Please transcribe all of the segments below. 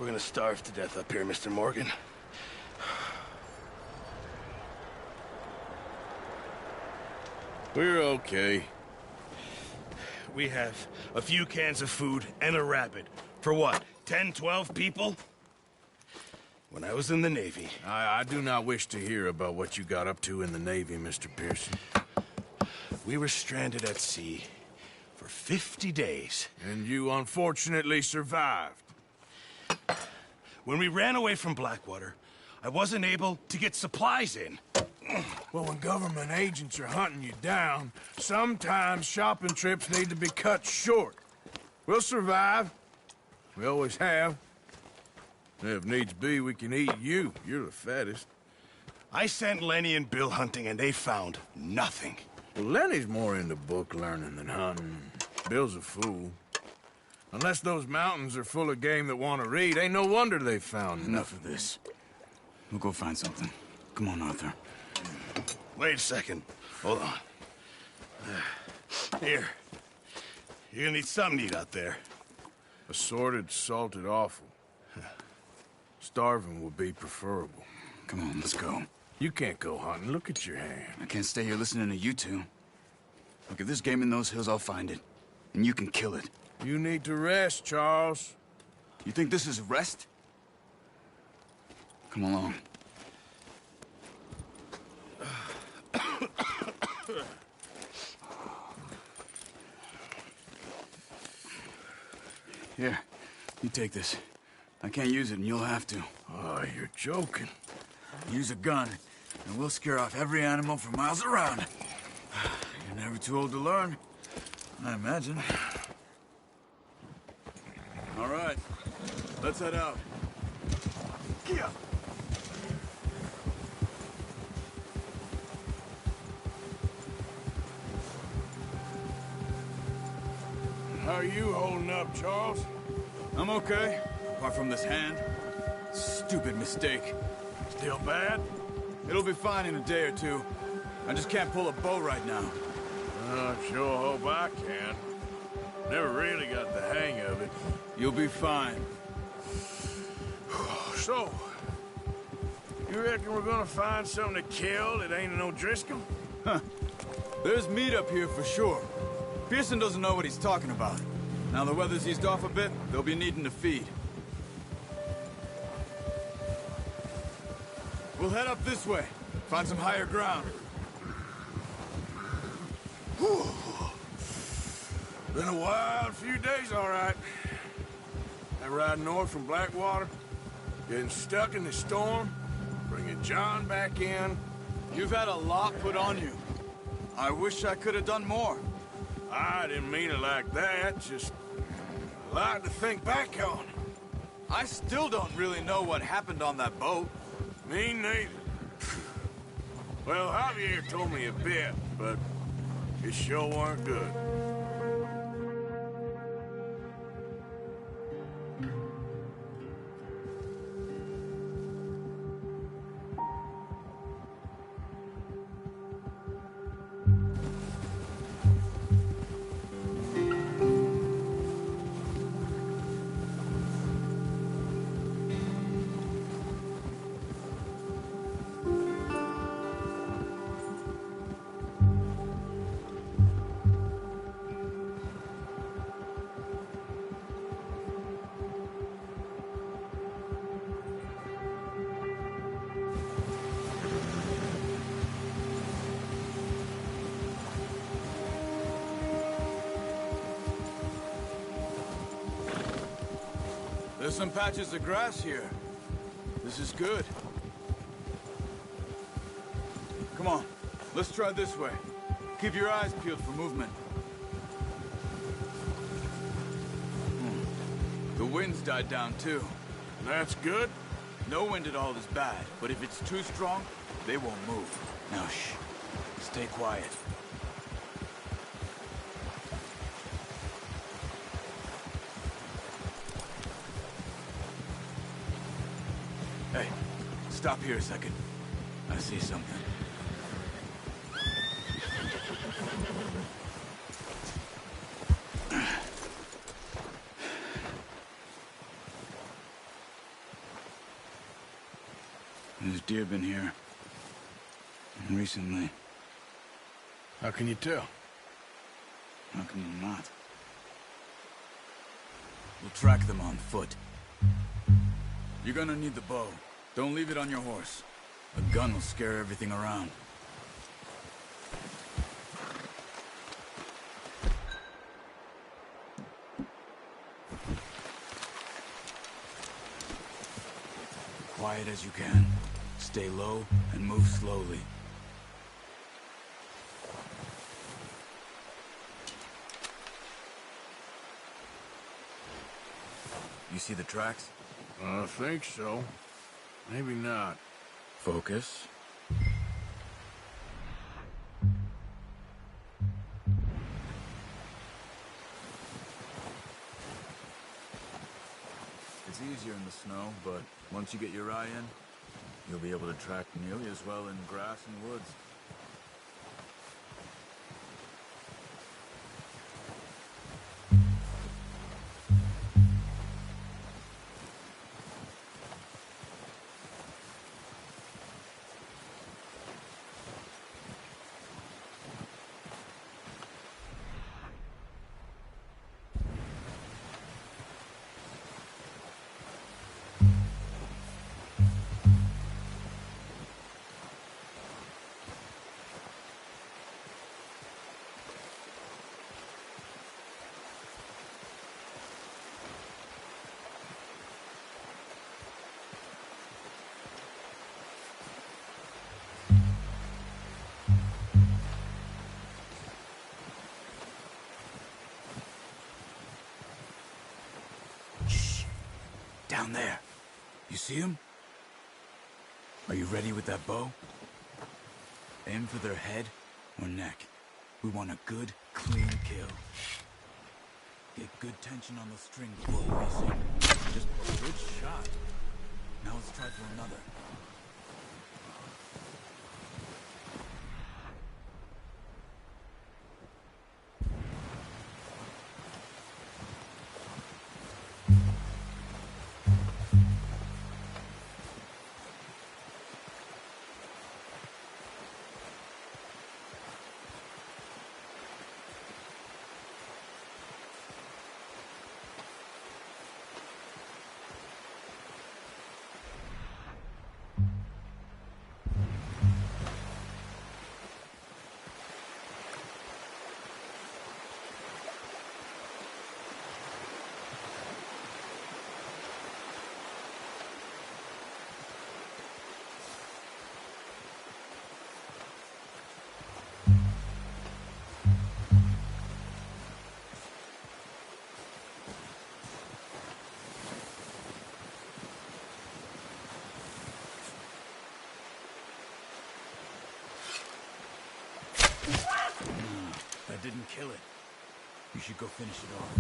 We're gonna starve to death up here, Mr. Morgan. We're okay. We have a few cans of food and a rabbit. For what, 10, 12 people? When I was in the Navy... I do not wish to hear about what you got up to in the Navy, Mr. Pearson. We were stranded at sea for 50 days. And you unfortunately survived. When we ran away from Blackwater, I wasn't able to get supplies in. Well, when government agents are hunting you down, sometimes shopping trips need to be cut short. We'll survive. We always have. If needs be, we can eat you. You're the fattest. I sent Lenny and Bill hunting, and they found nothing. Well, Lenny's more into book learning than hunting. Bill's a fool. Unless those mountains are full of game that want to read, ain't no wonder they found Enough of this. We'll go find something. Come on, Arthur. Wait a second. Hold on. Here. You're gonna need something to eat out there. Assorted, salted offal. Starving would be preferable. Come on, let's go. You can't go hunting. Look at your hand. I can't stay here listening to you two. Look, if there's game in those hills, I'll find it. And you can kill it. You need to rest, Charles. You think this is rest? Come along. Here, you take this. I can't use it, and you'll have to. Oh, you're joking. Use a gun, and we'll scare off every animal for miles around. You're never too old to learn, I imagine. All right, let's head out. Yeah. How are you holding up, Charles? I'm okay, apart from this hand. Stupid mistake. Still bad? It'll be fine in a day or two. I just can't pull a bow right now. I sure hope I can. Never really got the hang of it. You'll be fine. So, you reckon we're gonna find something to kill that ain't no Driscoll? Huh. There's meat up here for sure. Pearson doesn't know what he's talking about. Now the weather's eased off a bit, they'll be needing to feed. We'll head up this way. Find some higher ground. Whew. Been a wild few days, all right. That ride north from Blackwater, getting stuck in the storm, bringing John back in. You've had a lot put on you. I wish I could have done more. I didn't mean it like that, just a lot to think back on. I still don't really know what happened on that boat. Me neither. Well, Javier told me a bit, but it sure weren't good. There's some patches of grass here. This is good. Come on, let's try this way. Keep your eyes peeled for movement. The wind's died down too. That's good. No wind at all is bad, but if it's too strong, they won't move. Now shh, stay quiet. Hey, stop here a second. I see something. There's deer been here. Recently. How can you tell? How can you not? We'll track them on foot. You're gonna need the bow. Don't leave it on your horse. A gun will scare everything around. Quiet as you can. Stay low and move slowly. You see the tracks? I think so. Maybe not. Focus. It's easier in the snow, but once you get your eye in, you'll be able to track nearly as well in grass and woods. Down there. You see him? Are you ready with that bow? Aim for their head or neck. We want a good, clean kill. Get good tension on the string before releasing. Just a good shot. Now let's try for another. That didn't kill it. You should go finish it off.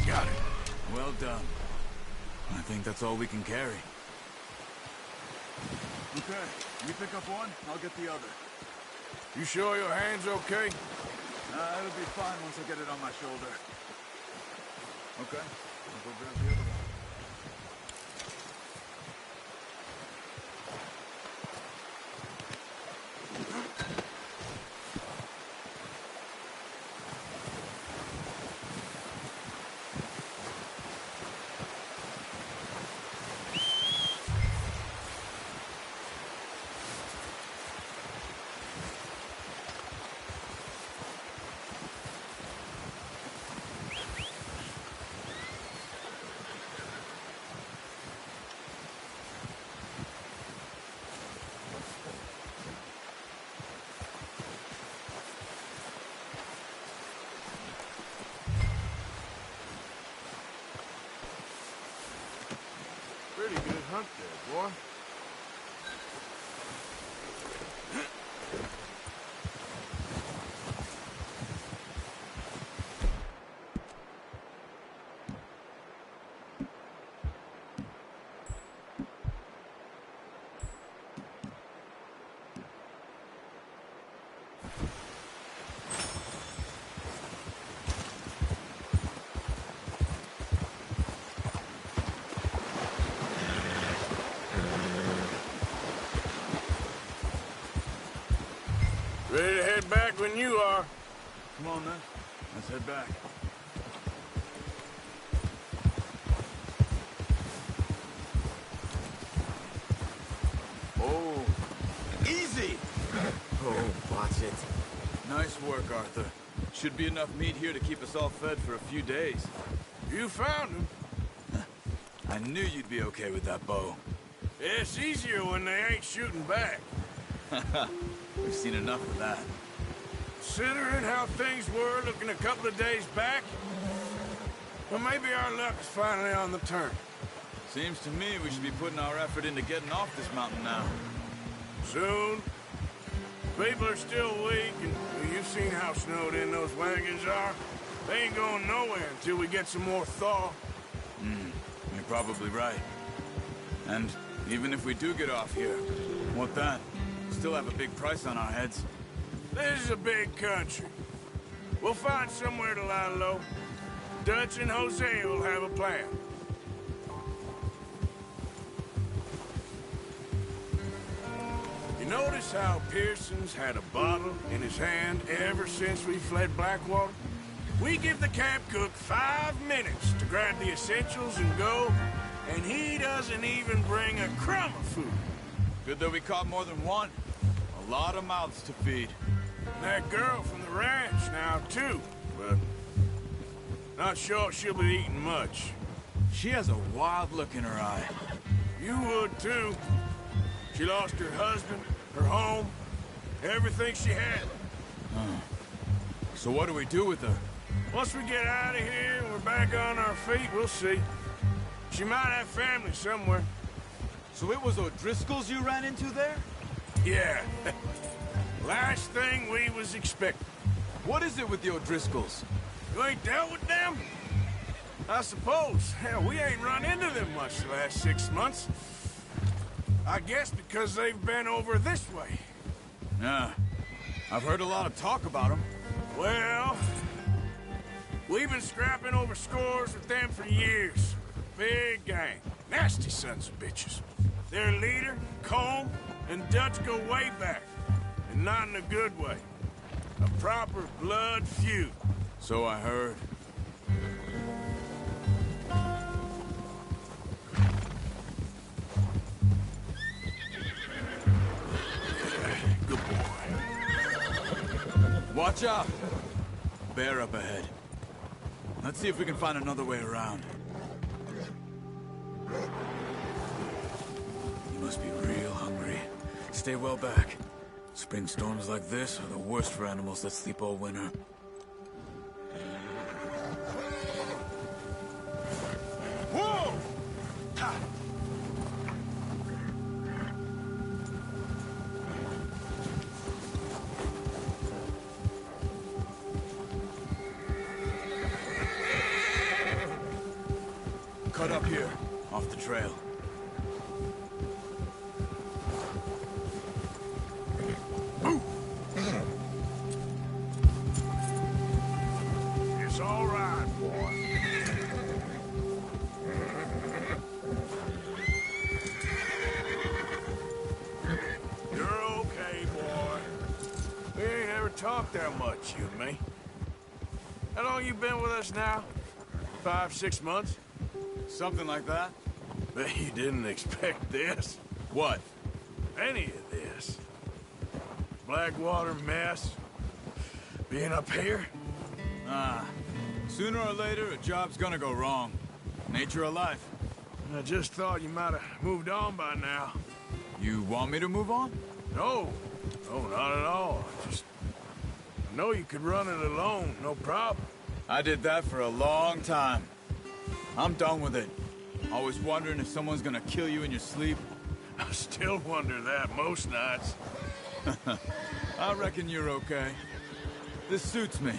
Got it. Well done. I think that's all we can carry. Okay, you pick up one, I'll get the other. You sure your hand's okay? It'll be fine once I get it on my shoulder. Okay, I'll go grab the other one. hunt there, boy. Ready to head back when you are. Come on, then. Let's head back. Oh, easy! Oh, watch it. Nice work, Arthur. Should be enough meat here to keep us all fed for a few days. You found him. I knew you'd be okay with that bow. It's easier when they ain't shooting back. We've seen enough of that. Considering how things were looking a couple of days back, well, maybe our luck's finally on the turn. Seems to me we should be putting our effort into getting off this mountain now. Soon. People are still weak, and well, you've seen how snowed in those wagons are. They ain't going nowhere until we get some more thaw. You're probably right. And even if we do get off here, what then? Still have a big price on our heads. This is a big country. We'll find somewhere to lie low. Dutch and Hosea will have a plan. You notice how Pearson's had a bottle in his hand ever since we fled Blackwater? We give the camp cook 5 minutes to grab the essentials and go, and he doesn't even bring a crumb of food. Good that we caught more than one. A lot of mouths to feed. And that girl from the ranch now, too, but not sure she'll be eating much. She has a wild look in her eye. You would, too. She lost her husband, her home, everything she had. So what do we do with her? Once we get out of here and we're back on our feet, we'll see. She might have family somewhere. So it was O'Driscoll's you ran into there? Yeah. Last thing we was expecting. What is it with the O'Driscolls? You ain't dealt with them? I suppose. Hell, we ain't run into them much the last 6 months. I guess because they've been over this way. Yeah. I've heard a lot of talk about them. Well, we've been scrapping over scores with them for years. Big gang. Nasty sons of bitches. Their leader, Colm, and Dutch go way back. And not in a good way. A proper blood feud. So I heard. Good boy. Watch out! Bear up ahead. Let's see if we can find another way around. You must be real hungry. Stay well back. Spring storms like this are the worst for animals that sleep all winter. Whoa! Ha! Cut up here, off the trail. It's all right, boy. You're okay, boy. We ain't ever talked that much, you and me. How long you been with us now? 5, 6 months? Something like that? Bet you didn't expect this. What? Any of this. Blackwater mess. Being up here. Sooner or later, a job's gonna go wrong. Nature of life. I just thought you might have moved on by now. You want me to move on? No. No, not at all. I know you could run it alone, no problem. I did that for a long time. I'm done with it. Always wondering if someone's gonna kill you in your sleep? I still wonder that most nights. I reckon you're okay. This suits me.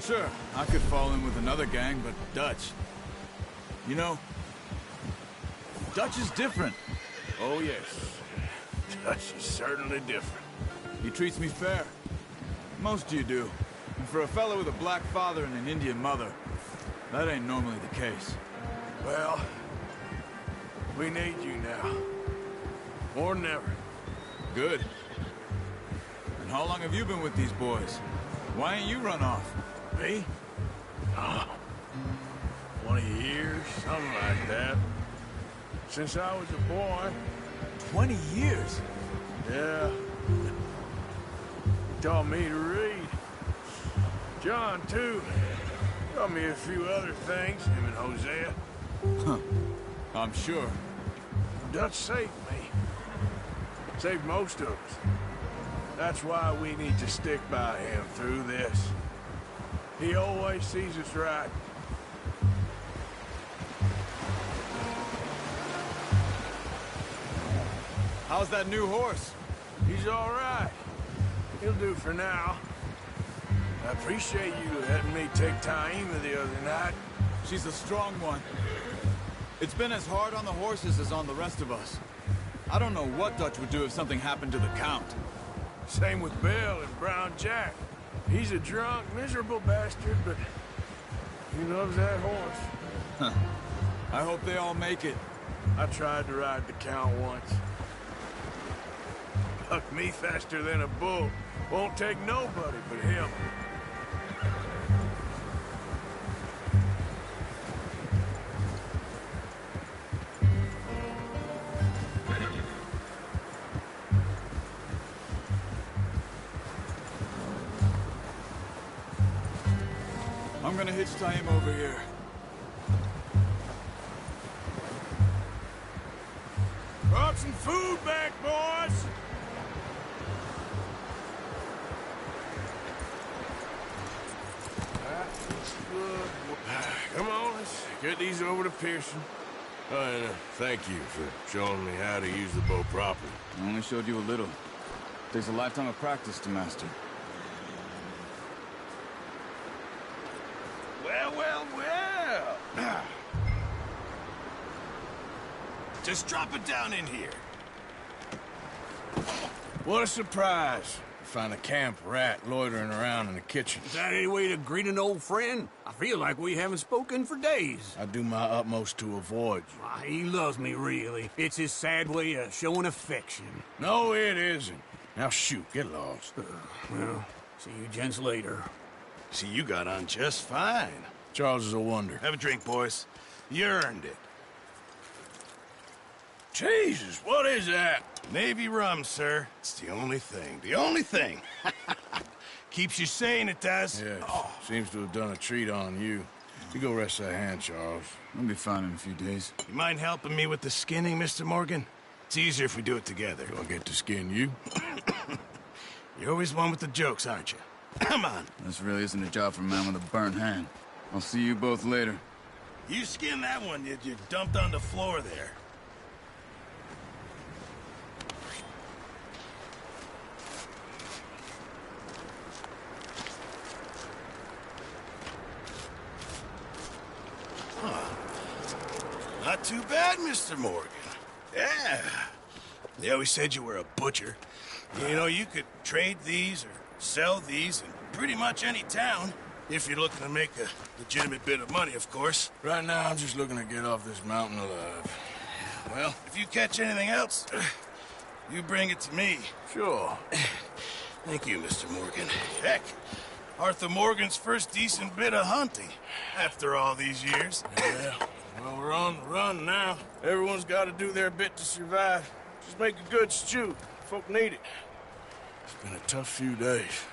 Sure, I could fall in with another gang, but Dutch... You know, Dutch is different. Oh, yes. Dutch is certainly different. He treats me fair. Most of you do. And for a fellow with a black father and an Indian mother, that ain't normally the case. Well, we need you now. More than ever. Good. And how long have you been with these boys? Why ain't you run off? Me? Oh, 20 years, something like that. Since I was a boy. 20 years? Yeah. He taught me to read. John, too. Taught me a few other things, him and Hosea. I'm sure. Dutch saved me. Saved most of us. That's why we need to stick by him through this. He always sees us right. How's that new horse? He's all right. He'll do for now. I appreciate you letting me take Taima the other night. She's a strong one. It's been as hard on the horses as on the rest of us. I don't know what Dutch would do if something happened to the Count. Same with Bill and Brown Jack. He's a drunk, miserable bastard, but he loves that horse. I hope they all make it. I tried to ride the Count once. Bucked me faster than a bull. Won't take nobody but him. I'm gonna hitch Taima over here. Brought some food back, boys! Come on, let's get these over to Pearson. And thank you for showing me how to use the bow properly. I only showed you a little. Takes a lifetime of practice to master. Well, well, well. Just drop it down in here. What a surprise. Find a camp rat loitering around in the kitchen. Is that any way to greet an old friend? I feel like we haven't spoken for days. I do my utmost to avoid you. Why, he loves me, really. It's his sad way of showing affection. No, it isn't. Now shoot, get lost. Well, see you gents later. See, you got on just fine. Charles is a wonder. Have a drink, boys. You earned it. Jesus, what is that? Navy rum, sir. It's the only thing. The only thing. Keeps you sane, it does. Yes, seems to have done a treat on you. You go rest that hand, Charles. I'll be fine in a few days. You mind helping me with the skinning, Mr. Morgan? It's easier if we do it together. Do I get to skin you? You're always one with the jokes, aren't you? Come on. This really isn't a job for a man with a burnt hand. I'll see you both later. You skin that one you dumped on the floor there. Not too bad, Mr. Morgan. Yeah. They always said you were a butcher. You know, you could trade these or sell these in pretty much any town. If you're looking to make a legitimate bit of money, of course. Right now, I'm just looking to get off this mountain alive. Well, if you catch anything else, you bring it to me. Sure. Thank you, Mr. Morgan. Heck, Arthur Morgan's first decent bit of hunting after all these years. Yeah. Well, we're on the run now. Everyone's got to do their bit to survive. Just make a good stew. Folk need it. It's been a tough few days.